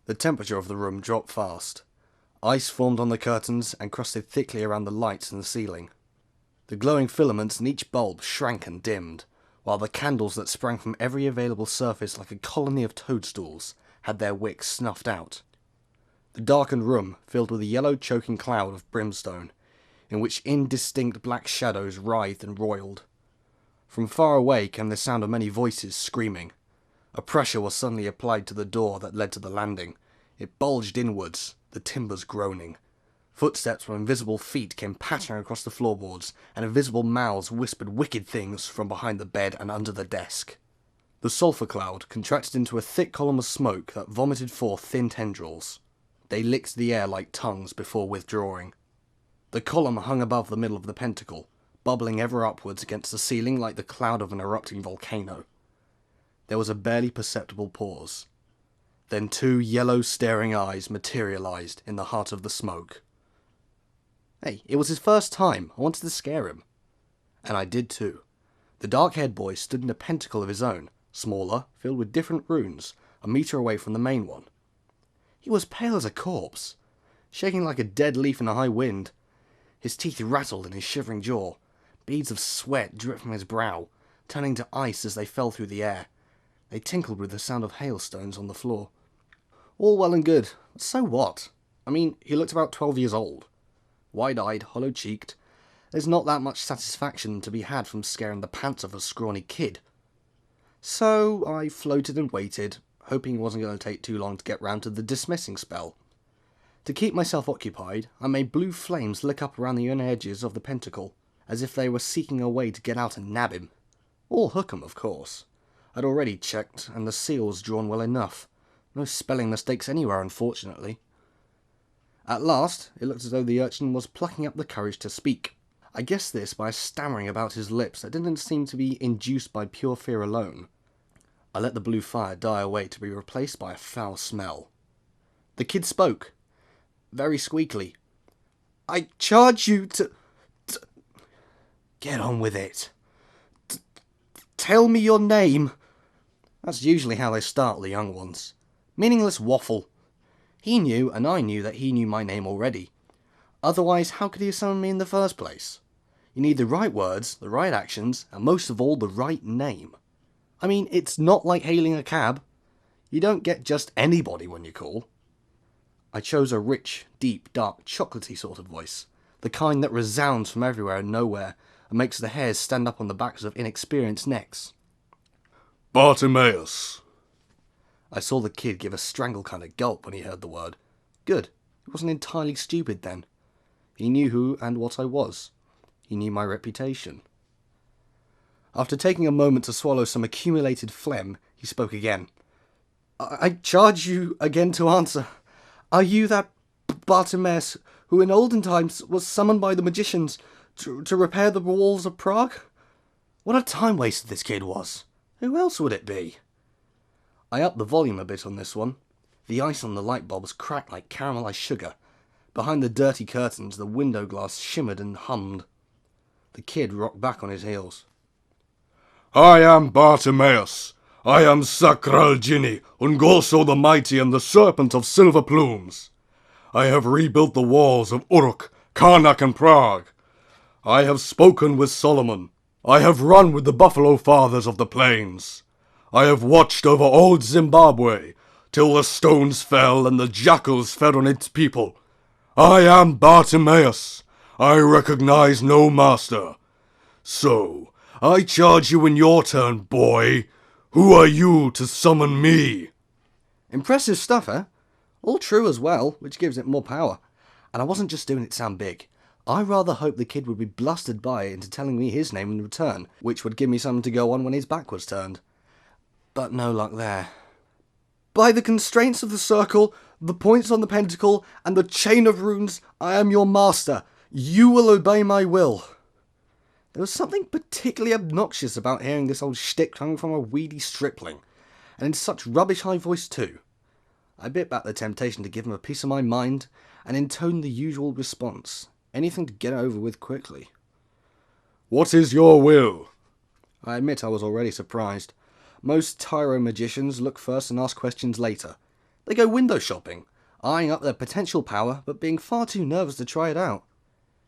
The temperature of the room dropped fast. Ice formed on the curtains and crusted thickly around the lights in the ceiling. The glowing filaments in each bulb shrank and dimmed, while the candles that sprang from every available surface like a colony of toadstools had their wicks snuffed out. The darkened room filled with a yellow choking cloud of brimstone, in which indistinct black shadows writhed and roiled. From far away came the sound of many voices screaming. A pressure was suddenly applied to the door that led to the landing. It bulged inwards, the timbers groaning. Footsteps from invisible feet came pattering across the floorboards, and invisible mouths whispered wicked things from behind the bed and under the desk. The sulphur cloud contracted into a thick column of smoke that vomited forth thin tendrils. They licked the air like tongues before withdrawing. The column hung above the middle of the pentacle, bubbling ever upwards against the ceiling like the cloud of an erupting volcano. There was a barely perceptible pause. Then two yellow staring eyes materialized in the heart of the smoke. Hey, it was his first time. I wanted to scare him. And I did too. The dark-haired boy stood in a pentacle of his own, smaller, filled with different runes, a meter away from the main one. He was pale as a corpse, shaking like a dead leaf in a high wind. His teeth rattled in his shivering jaw. Beads of sweat dripped from his brow, turning to ice as they fell through the air. They tinkled with the sound of hailstones on the floor. All well and good. So what? I mean, he looked about 12 years old. Wide-eyed, hollow-cheeked. There's not that much satisfaction to be had from scaring the pants off a scrawny kid. So I floated and waited, hoping it wasn't going to take too long to get round to the dismissing spell. To keep myself occupied, I made blue flames lick up around the inner edges of the pentacle, as if they were seeking a way to get out and nab him. All hookem, of course. I'd already checked, and the seal was drawn well enough. No spelling mistakes anywhere, unfortunately. At last, it looked as though the urchin was plucking up the courage to speak. I guessed this by a stammering about his lips that didn't seem to be induced by pure fear alone. I let the blue fire die away to be replaced by a foul smell. The kid spoke, very squeakily. I charge you to... Get on with it. Tell me your name. That's usually how they startle the young ones. Meaningless waffle. He knew, and I knew that he knew my name already. Otherwise, how could he have summoned me in the first place? You need the right words, the right actions, and most of all, the right name. I mean, it's not like hailing a cab. You don't get just anybody when you call. I chose a rich, deep, dark, chocolatey sort of voice. The kind that resounds from everywhere and nowhere, and makes the hairs stand up on the backs of inexperienced necks. Bartimaeus. I saw the kid give a strangled kind of gulp when he heard the word. Good. He wasn't entirely stupid then. He knew who and what I was. He knew my reputation. After taking a moment to swallow some accumulated phlegm, he spoke again. I charge you again to answer. Are you that Bartimaeus who in olden times was summoned by the magicians to repair the walls of Prague? What a time waster this kid was. Who else would it be? I upped the volume a bit on this one. The ice on the light bulbs cracked like caramelized sugar. Behind the dirty curtains, the window glass shimmered and hummed. The kid rocked back on his heels. I am Bartimaeus. I am Sacral Jinni, Ungolso the Mighty and the Serpent of Silver Plumes. I have rebuilt the walls of Uruk, Karnak and Prague. I have spoken with Solomon. I have run with the buffalo fathers of the plains. I have watched over old Zimbabwe, till the stones fell and the jackals fed on its people. I am Bartimaeus. I recognize no master. So, I charge you in your turn, boy. Who are you to summon me? Impressive stuff, eh? All true as well, which gives it more power. And I wasn't just doing it sound big. I rather hoped the kid would be blustered by it into telling me his name in return, which would give me something to go on when his back was turned. But no luck there. By the constraints of the circle, the points on the pentacle, and the chain of runes, I am your master. You will obey my will. There was something particularly obnoxious about hearing this old shtick coming from a weedy stripling, and in such rubbish high voice too. I bit back the temptation to give him a piece of my mind, and intoned the usual response. Anything to get over with quickly. What is your will? I admit I was already surprised. Most tyro magicians look first and ask questions later. They go window shopping, eyeing up their potential power but being far too nervous to try it out.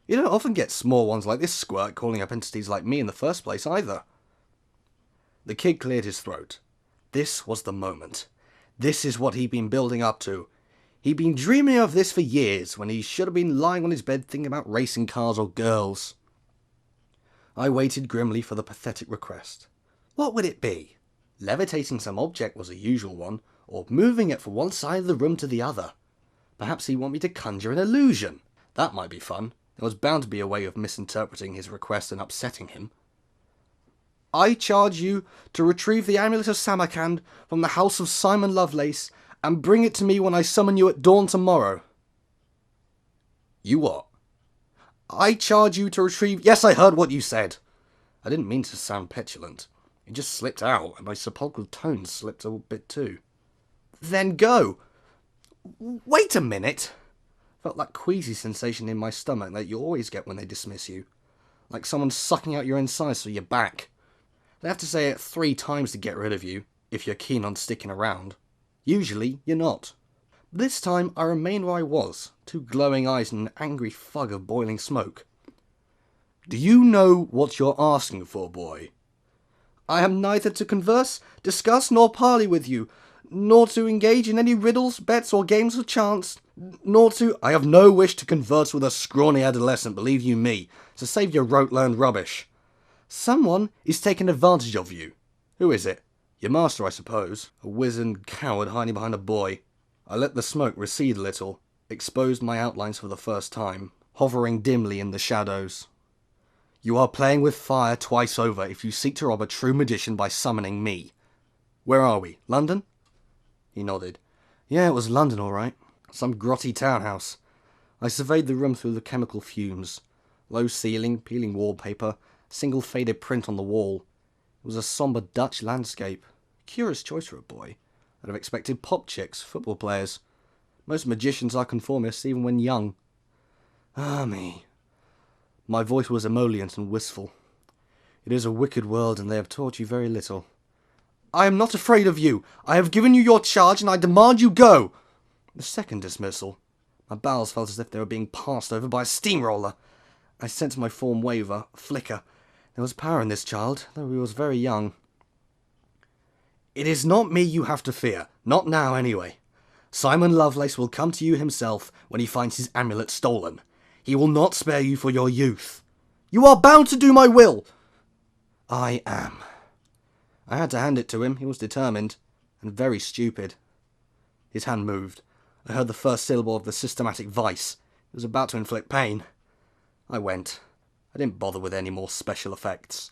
You don't often get small ones like this squirt calling up entities like me in the first place either. The kid cleared his throat. This was the moment. This is what he'd been building up to. He'd been dreaming of this for years, when he should have been lying on his bed thinking about racing cars or girls. I waited grimly for the pathetic request. What would it be? Levitating some object was a usual one, or moving it from one side of the room to the other. Perhaps he'd want me to conjure an illusion. That might be fun. There was bound to be a way of misinterpreting his request and upsetting him. I charge you to retrieve the Amulet of Samarkand from the house of Simon Lovelace and bring it to me when I summon you at dawn tomorrow. You what? I charge you to retrieve... Yes, I heard what you said. I didn't mean to sound petulant. It just slipped out, and my sepulchral tones slipped a bit too. Then go. Wait a minute. Felt that queasy sensation in my stomach that you always get when they dismiss you. Like someone sucking out your insides so you're back. They have to say it 3 times to get rid of you, if you're keen on sticking around. Usually, you're not. This time, I remained where I was, 2 glowing eyes and an angry fug of boiling smoke. Do you know what you're asking for, boy? I am neither to converse, discuss, nor parley with you, nor to engage in any riddles, bets, or games of chance, nor to... I have no wish to converse with a scrawny adolescent, believe you me, to save your rote-learned rubbish. Someone is taking advantage of you. Who is it? Your master, I suppose. A wizened coward hiding behind a boy. I let the smoke recede a little, exposed my outlines for the first time, hovering dimly in the shadows. You are playing with fire twice over if you seek to rob a true magician by summoning me. Where are we? London? He nodded. Yeah, it was London, all right. Some grotty townhouse. I surveyed the room through the chemical fumes. Low ceiling, peeling wallpaper, single faded print on the wall. It was a sombre Dutch landscape. Curious choice for a boy. I'd have expected pop chicks, football players. Most magicians are conformists, even when young. Ah, me. My voice was emollient and wistful. It is a wicked world, and they have taught you very little. I am not afraid of you. I have given you your charge, and I demand you go. The second dismissal. My bowels felt as if they were being passed over by a steamroller. I sensed my form waver, flicker. There was power in this child, though he was very young. It is not me you have to fear. Not now, anyway. Simon Lovelace will come to you himself when he finds his amulet stolen. He will not spare you for your youth. You are bound to do my will. I am. I had to hand it to him. He was determined, and very stupid. His hand moved. I heard the first syllable of the systematic vice. It was about to inflict pain. I went. I didn't bother with any more special effects.